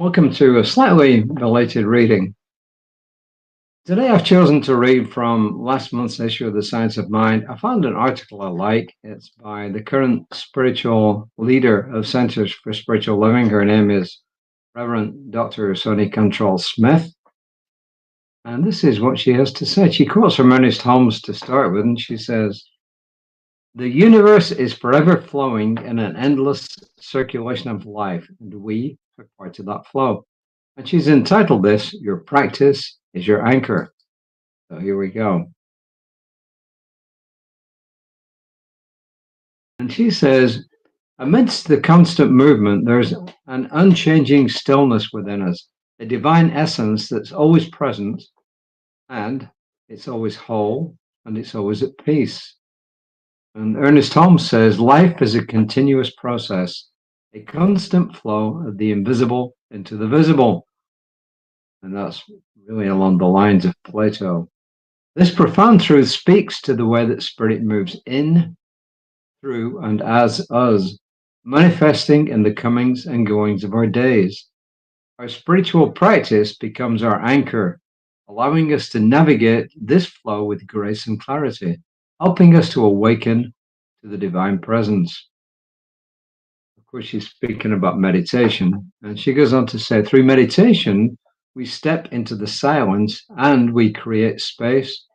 Welcome to a slightly belated reading. Today I've chosen to read from last month's issue of The Science of Mind. I found an article I like. It's by the current spiritual leader of Centers for Spiritual Living. Her name is Reverend Dr. Soni Cantrell-Smith. And this is what she has to say. She quotes from Ernest Holmes to start with, and she says, "The universe is forever flowing in an endless circulation of life, and we are part of that flow." And she's entitled this, "Your Practice is Your Anchor." So here we go. And she says, amidst the constant movement, there's an unchanging stillness within us, a divine essence that's always present, and it's always whole, and it's always at peace. And Ernest Holmes says, life is a continuous process, a constant flow of the invisible into the visible. And that's really along the lines of Plato. This profound truth speaks to the way that spirit moves in, through, and as us, manifesting in the comings and goings of our days. Our spiritual practice becomes our anchor, allowing us to navigate this flow with grace and clarity, helping us to awaken to the divine presence. Of course, she's speaking about meditation, and she goes on to say, through meditation, we step into the silence and we create space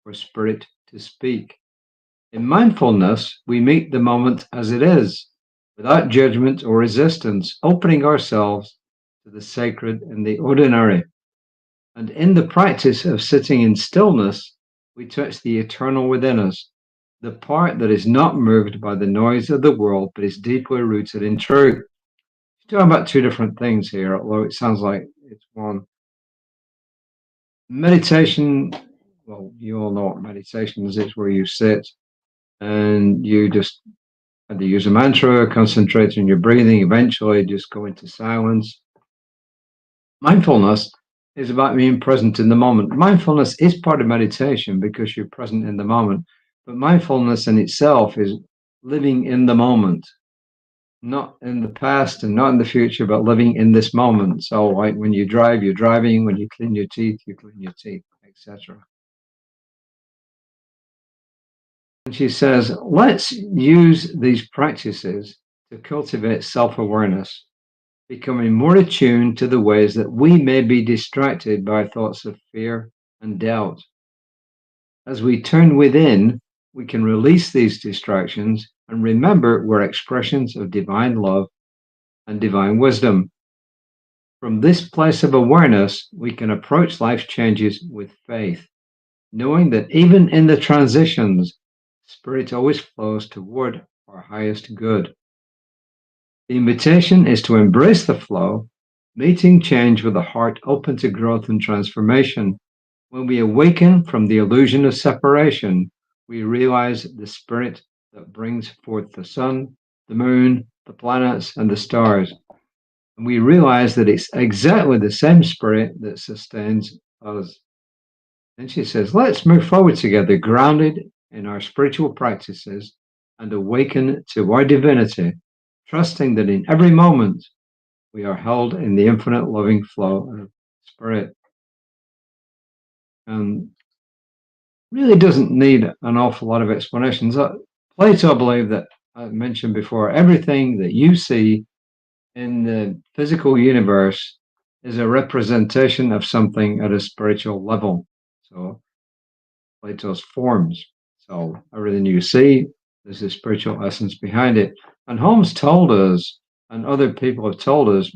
for spirit to speak. In mindfulness, we meet the moment as it is, without judgment or resistance, opening ourselves to the sacred and the ordinary. And in the practice of sitting in stillness, we touch the eternal within us, the part that is not moved by the noise of the world, but is deeply rooted in truth. She's talking about two different things here, although it sounds like it's one. Meditation, well, you all know what meditation is. It's where you sit and you just either use a mantra, concentrate on your breathing, eventually just go into silence. Mindfulness is about being present in the moment. Mindfulness is part of meditation because you're present in the moment, but mindfulness in itself is living in the moment, not in the past and not in the future, but living in this moment. So like when you drive, you're driving, when you clean your teeth, you clean your teeth, etc. And she says, let's use these practices to cultivate self-awareness, becoming more attuned to the ways that we may be distracted by thoughts of fear and doubt. As we turn within, we can release these distractions and remember we're expressions of divine love and divine wisdom. From this place of awareness, we can approach life's changes with faith, knowing that even in the transitions, spirit always flows toward our highest good. The invitation is to embrace the flow, meeting change with a heart open to growth and transformation. When we awaken from the illusion of separation, we realize the spirit that brings forth the sun, the moon, the planets, and the stars. And we realize that it's exactly the same spirit that sustains us. And she says, let's move forward together, grounded in our spiritual practices and awaken to our divinity, trusting that in every moment we are held in the infinite loving flow of spirit. And really doesn't need an awful lot of explanations. Plato believed that, I mentioned before, everything that you see in the physical universe is a representation of something at a spiritual level. So Plato's forms. So everything you see, there's a spiritual essence behind it. And Holmes told us, and other people have told us,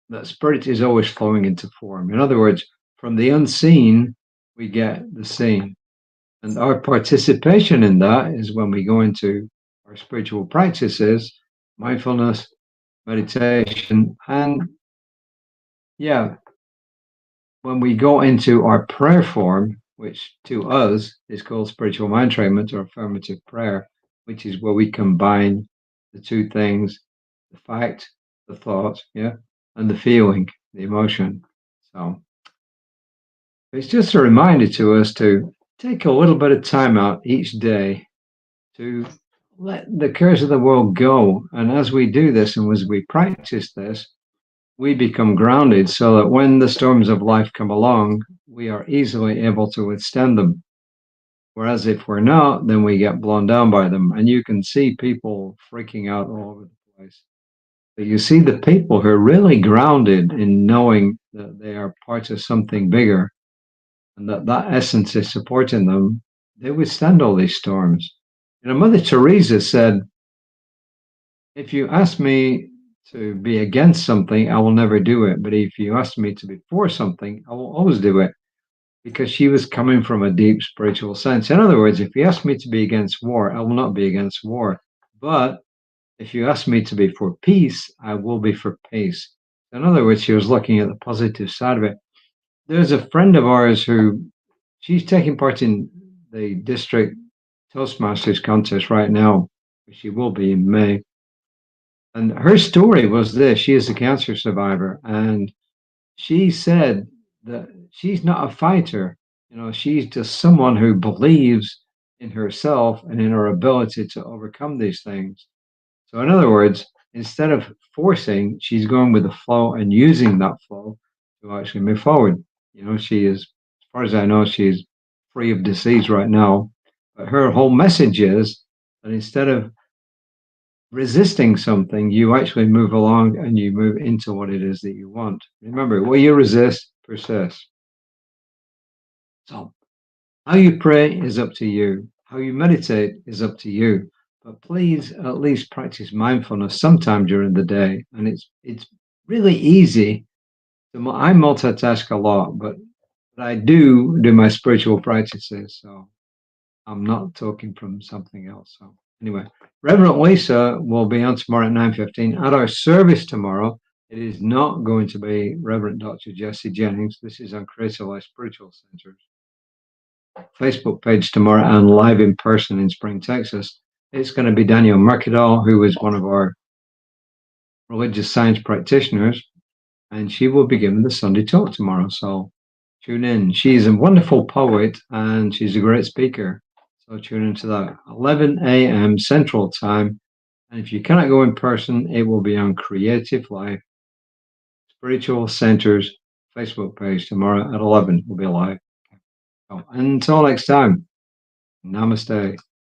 that spirit is always flowing into form. In other words, from the unseen, we get the seen. And our participation in that is when we go into our spiritual practices, mindfulness, meditation, and when we go into our prayer form, which to us is called spiritual mind treatment or affirmative prayer, which is where we combine the two things, the fact, the thought, and the feeling, the emotion. So it's just a reminder to us to take a little bit of time out each day to let the cares of the world go. And as we do this and as we practice this, we become grounded so that when the storms of life come along, we are easily able to withstand them. Whereas if we're not, then we get blown down by them. And you can see people freaking out all over the place. But you see the people who are really grounded in knowing that they are part of something bigger and that that essence is supporting them, they withstand all these storms. You know, Mother Teresa said, if you ask me to be against something, I will never do it. But if you ask me to be for something, I will always do it. Because she was coming from a deep spiritual sense. In other words, if you ask me to be against war, I will not be against war. But if you ask me to be for peace, I will be for peace. In other words, she was looking at the positive side of it. There's a friend of ours who she's taking part in the district Toastmasters contest right now. She will be in May. And her story was this: she is a cancer survivor, and she said that she's not a fighter. You know, she's just someone who believes in herself and in her ability to overcome these things. So, in other words, instead of forcing, she's going with the flow and using that flow to actually move forward. You know, she is, as far as I know, she's free of disease right now. But her whole message is that instead of resisting something, you actually move along and you move into what it is that you want. Remember, what you resist persists. So, how you pray is up to you. How you meditate is up to you. But please at least practice mindfulness sometime during the day. And it's really easy. I multitask a lot, but I do my spiritual practices. So I'm not talking from something else. So anyway, Reverend Lisa will be on tomorrow at 9:15 at our service tomorrow. It is not going to be Reverend Dr. Jesse Jennings. This is on Creative Life Spiritual Center's Facebook page tomorrow and live in person in Spring, Texas. It's going to be Danielle Mercadal, who is one of our religious science practitioners, and she will be giving the Sunday talk tomorrow. So tune in. She's a wonderful poet and she's a great speaker. So tune into that. 11 a.m. Central Time. And if you cannot go in person, it will be on Creative Life Spiritual Center's Facebook page tomorrow at 11. We'll be live. So until next time, namaste.